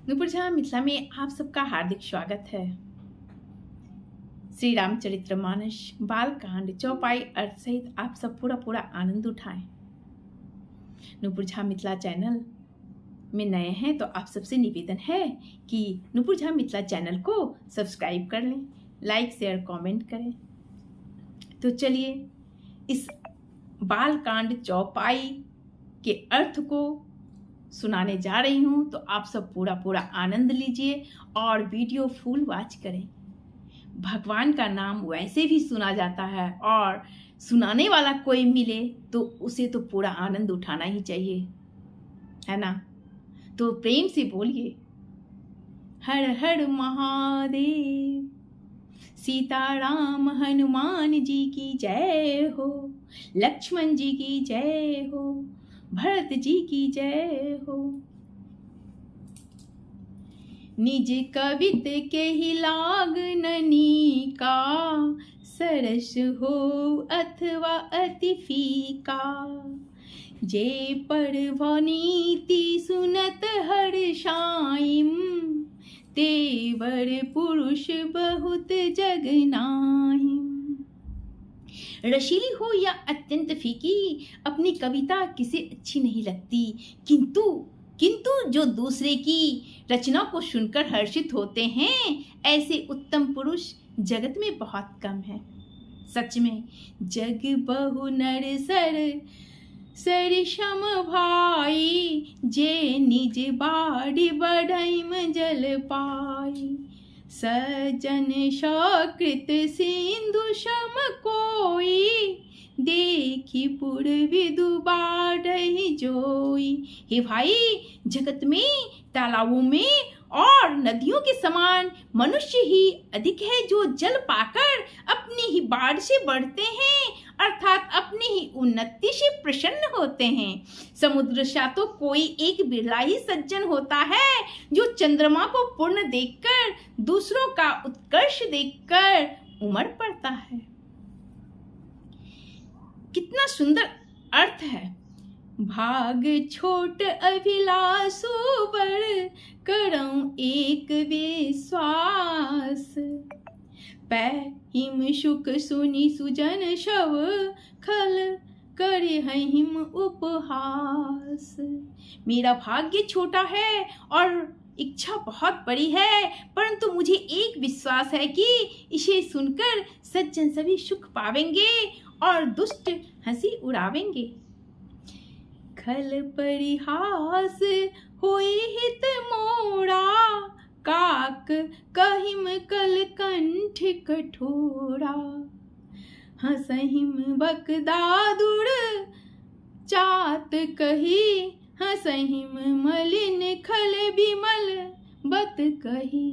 नूपुर झा मिथिला में आप सबका हार्दिक स्वागत है। श्री रामचरितमानस बालकांड चौपाई अर्थ सहित आप सब पूरा आनंद उठाएं। नूपुर झा मिथिला चैनल में नए हैं तो आप सबसे निवेदन है कि नूपुर झा मिथिला चैनल को सब्सक्राइब कर लें, लाइक शेयर कमेंट करें। तो चलिए इस बालकांड चौपाई के अर्थ को सुनाने जा रही हूं, तो आप सब पूरा आनंद लीजिए और वीडियो फुल वॉच करें। भगवान का नाम वैसे भी सुना जाता है और सुनाने वाला कोई मिले तो उसे तो पूरा आनंद उठाना ही चाहिए, है ना। तो प्रेम से बोलिए हर हर महादेव, सीताराम हनुमान जी की जय हो, लक्ष्मण जी की जय हो, भरत जी की जय हो। निज कवित के ही लागननी का, सरस हो अथवा अति फीका। जे पर नीति सुनत हर्षाइम, तेवर पुरुष बहुत जग नाहिम। रसीली हो या अत्यंत फीकी, अपनी कविता किसे अच्छी नहीं लगती, किंतु जो दूसरे की रचना को सुनकर हर्षित होते हैं, ऐसे उत्तम पुरुष जगत में बहुत कम है। सच में जग बहु नर सर सम भाई, जे निज बाड़ी बढ़ाइम जल पाई। सजन सकृत सिंधु सम कोई, देखी पूर्वी दुबाढ़हि जोई। हे भाई, जगत में तालाबों में और नदियों के समान मनुष्य ही अधिक है जो जल पाकर अपनी ही बाढ़ से बढ़ते हैं, अर्थात अपनी ही उन्नति से प्रसन्न होते हैं। समुद्र सा तो कोई एक बिरला ही सज्जन होता है जो चंद्रमा को पूर्ण देखकर, दूसरों का उत्कर्ष देखकर उमड़ पड़ता है। कितना सुंदर अर्थ है। भाग छोट अभिलाषु बड़, करऊं एक विश्वास। हिम सुख सुनी सुजन शव, खल करे हिम उपहास। मेरा भाग्य छोटा है और इच्छा बहुत बड़ी है, परंतु मुझे एक विश्वास है कि इसे सुनकर सज्जन सभी सुख पावेंगे और दुष्ट हंसी उड़ावेंगे। खल परिहास होई हित मोरा, काक कहिम कल कंठ कठोरा। हसहिम बकदादुर चात कही, हसहिम मलिन खल बिमल बत कही।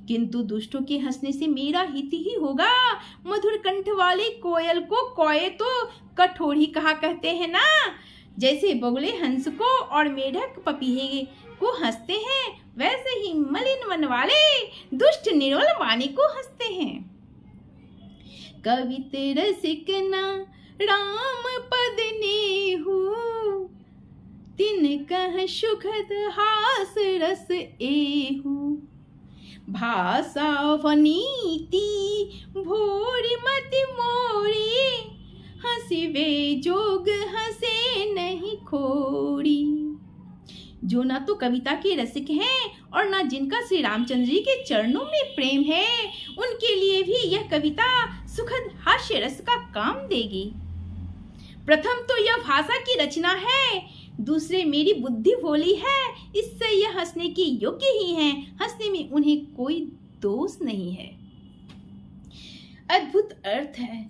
किंतु दुष्टों के हंसने से मेरा हित ही होगा। मधुर कंठ वाले कोयल को कोये तो कठोर ही कहा करते हैं ना। जैसे बगुले हंस को और मेढक पपीहे को हंसते हैं, वैसे ही मलिन मन वाले दुष्ट निरोल वाणी को हंसते हैं। कवित रसिक ना राम पद नेहु, तिन कह सुखद हास रस एहु। भाषा वनीति भोरी मति मोरी, हंसिवे जोग हंसे नहीं खोरी। जो ना तो कविता के रसिक हैं और ना जिनका श्री रामचंद्र जी के चरणों में प्रेम है, उनके लिए भी यह कविता सुखद हास्य रस का काम देगी। प्रथम तो यह भाषा की रचना है, दूसरे मेरी बुद्धि भोली है, इससे यह हंसने की योग्य ही हैं। हंसने में उन्हें कोई दोष नहीं है। अद्भुत अर्थ है,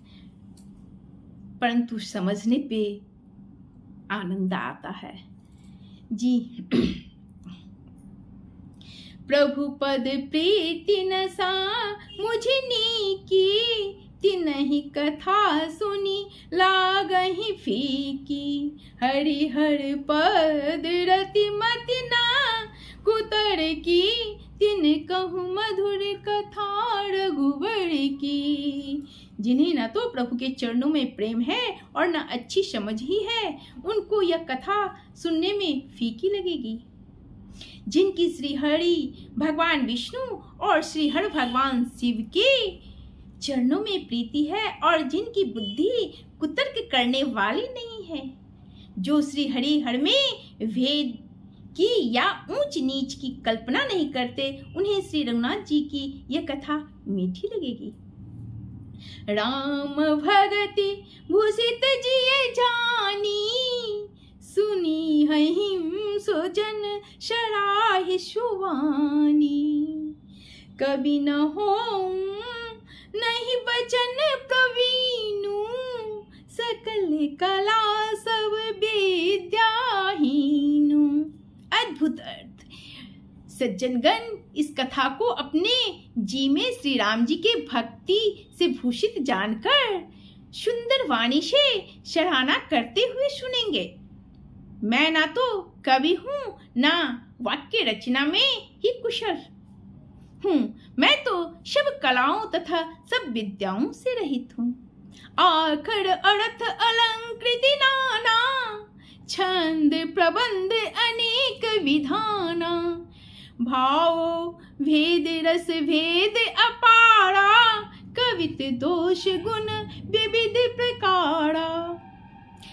परंतु समझने पे आनंद आता है जी। प्रभु पद प्रीति नसा मुझे नीकी, तिनहि कथा सुनी लागहि फीकी। हरि हर पद रति मति ना कुतर की, तिन कहूँ मधुर कथा रघुवर की। जिन्हें न तो प्रभु के चरणों में प्रेम है और न अच्छी समझ ही है, उनको यह कथा सुनने में फीकी लगेगी। जिनकी श्री हरि भगवान विष्णु और श्री हर भगवान शिव के चरणों में प्रीति है और जिनकी बुद्धि कुतर्क करने वाली नहीं है, जो श्री हरि हर में भेद की या ऊंच नीच की कल्पना नहीं करते, उन्हें श्री रघुनाथ जी की यह कथा मीठी लगेगी। राम भगति भूषित जिय जानी, सुनी है हिम सोजन शराहि सुवानी। कभी न हो नहीं बचन प्रवीणु, सकल कला सब विद्याहीनु। अद्भुत अर्थ। सज्जनगण, इस कथा को अपने जी में श्री राम जी के भक्ति से भूषित जानकर सुंदर वाणी से सराहना करते हुए सुनेंगे। मैं ना तो कवि हूँ, ना वाक्य रचना में ही कुशल हूँ, मैं तो सब कलाओं तथा सब विद्याओं से रहित हूँ। आखर अर्थ अलंकृति नाना, छंद प्रबंध अनेक विधाना। भाव भेद रस भेद अपारा, कवित दोष गुण विविध प्रकारा।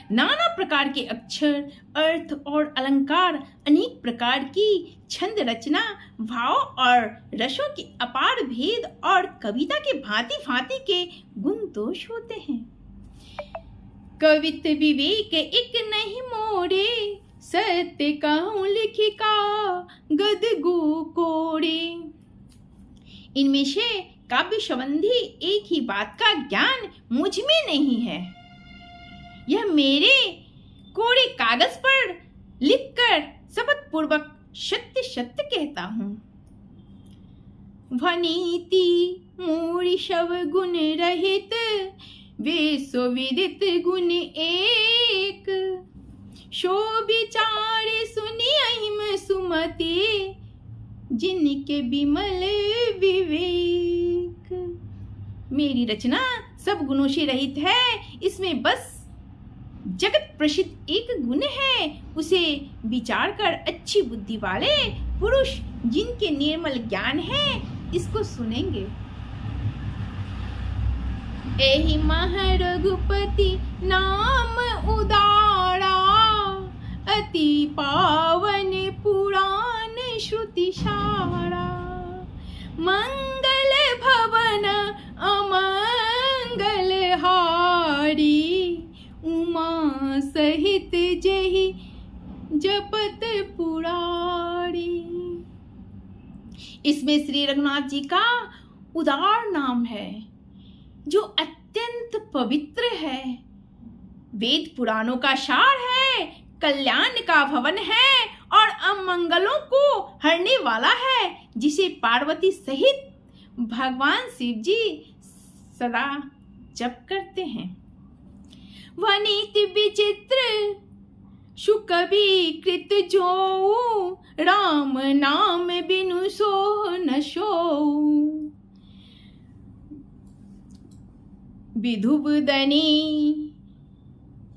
नाना प्रकार के अक्षर, अर्थ और अलंकार, अनेक प्रकार की छंद रचना, भाव और रसों के अपार भेद और कविता के भांति भांति के गुण दोष होते हैं। कवित विवेक एक नहीं मोरे, सत्य कहूँ लिखिका गद गो कोरे। इनमें से काव्य संबंधी एक ही बात का ज्ञान मुझ में नहीं है, यह मेरे कोरे कागज पर लिखकर शपथ पूर्वक सत्य सत्य कहता हूँ। वनीति मूरी शव गुण रहित, वे सो विदित गुण एक। शो विचारे सुनि अहिम सुमति, जिनके विमल विवेक। मेरी रचना सब गुणों से रहित है, इसमें बस जगत प्रसिद्ध एक गुण है, उसे विचार कर अच्छी बुद्धि वाले पुरुष जिनके निर्मल ज्ञान है इसको सुनेंगे। एहि मह रघुपति नाम उदारा, अति पावन पुराण श्रुति सारा। मंगल भवन अमंगल हारी, उमा सहित जहि जपत पुरारी। इसमें श्री रघुनाथ जी का उदार नाम है जो अत्यंत पवित्र है, वेद पुराणों का सार है, कल्याण का भवन है और अमंगलों को हरने वाला है, जिसे पार्वती सहित भगवान शिव जी सदा जप करते हैं। वनीति विचित्र सुकवि कृत जो, राम नाम बिनु सो न सो। विधुबदनी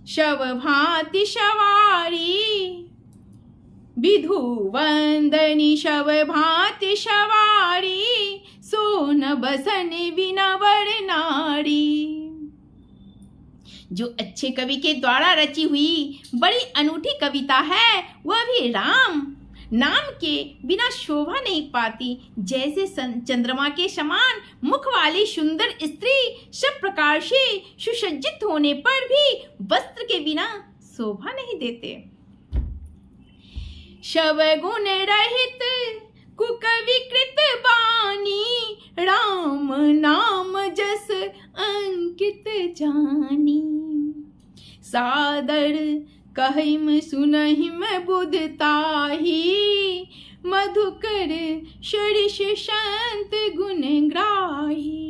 शव भांति सवारी, विधुवंदनी शव भांति सवारी। सोन बसन बिना वर नारी। जो अच्छे कवि के द्वारा रची हुई बड़ी अनूठी कविता है, वह भी राम नाम के बिना शोभा नहीं पाती। जैसे चंद्रमा के समान मुख वाली सुंदर स्त्री सब प्रकार से सुसज्जित होने पर भी वस्त्र के बिना शोभा नहीं देते। शव गुण रहित कुकविकृत बानी, राम नाम जस अंकित जानी। सादर कहिम सुनहिम बुधताही, मधुकर शरीष शांत गुण ग्राही।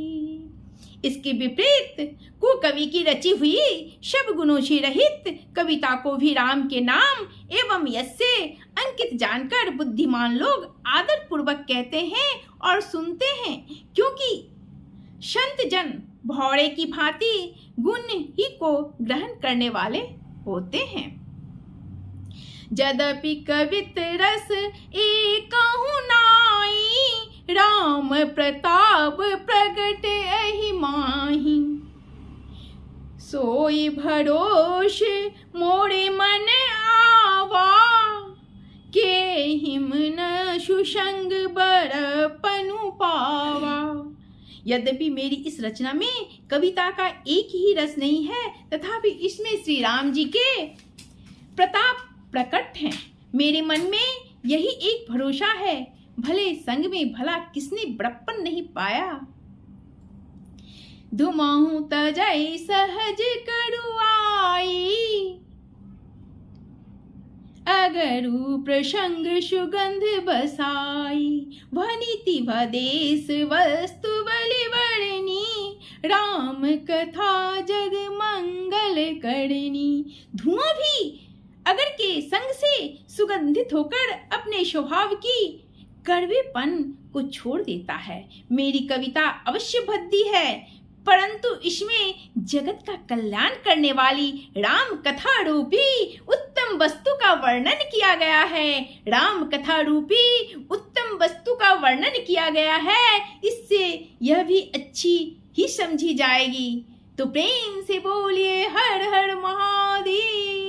इसके विपरीत कुकवि की रची हुई सब गुणों से रहित कविता को भी राम के नाम एवं यश से अंकित जानकर बुद्धिमान लोग आदर पूर्वक कहते हैं और सुनते हैं, क्योंकि संत जन भौरे की भांति गुण ही को ग्रहण करने वाले होते हैं। यद्यपि कवित रस एक प्रताप प्रगट एहि माहि, सोई भरोस मोरे मन आवा, के हिम न सुसंग बरपनु पावा। यद्यपि मेरी इस रचना में कविता का एक ही रस नहीं है, तथापि इसमें श्री राम जी के प्रताप प्रकट हैं। मेरे मन में यही एक भरोसा है, भले संग में भला किसने बड़प्पन नहीं पाया। धुमाऊं तजै सहज करुआई, अगरु प्रसंग सुगंध बसाई। वह नीति वह देश वस्तु बलि वर्णी, राम कथा जग मंगल करनी। धुआं भी अगर के संग से सुगंधित होकर अपने स्वभाव की कड़वेपन को छोड़ देता है। मेरी कविता अवश्य भद्दी है, परंतु इसमें जगत का कल्याण करने वाली राम कथा रूपी उत्तम वस्तु का वर्णन किया गया है। राम कथा रूपी उत्तम वस्तु का वर्णन किया गया है, इससे यह भी अच्छी ही समझी जाएगी। तो प्रेम से बोलिए हर हर महादेव।